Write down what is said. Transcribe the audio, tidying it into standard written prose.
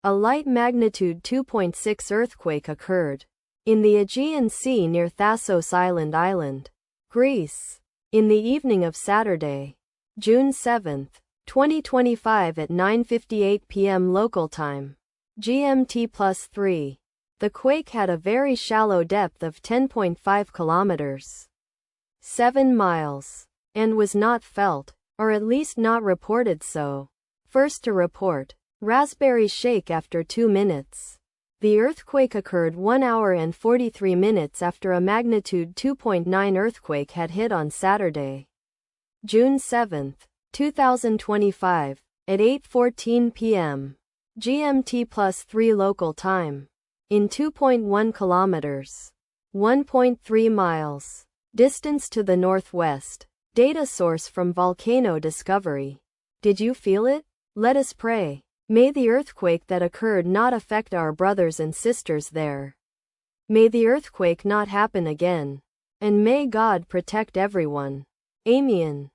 A light magnitude 2.6 earthquake occurred in the Aegean Sea near Thasos Island, Greece, in the evening of Saturday, June 7, 2025 at 9:58 p.m. local time, GMT+3. The quake had a very shallow depth of 10.5 kilometers, 7 miles, and was not felt, or at least not reported so. First to report, Raspberry shake after 2 minutes. The earthquake occurred 1 hour and 43 minutes after a magnitude 2.9 earthquake had hit on Saturday, June 7, 2025, at 8:14 p.m. GMT+3 local time, in 2.1 kilometers, 1.3 miles, distance to the northwest. Data source from Volcano Discovery. Did you feel it? Let us pray. May the earthquake that occurred not affect our brothers and sisters there. May the earthquake not happen again. And may God protect everyone. Amen.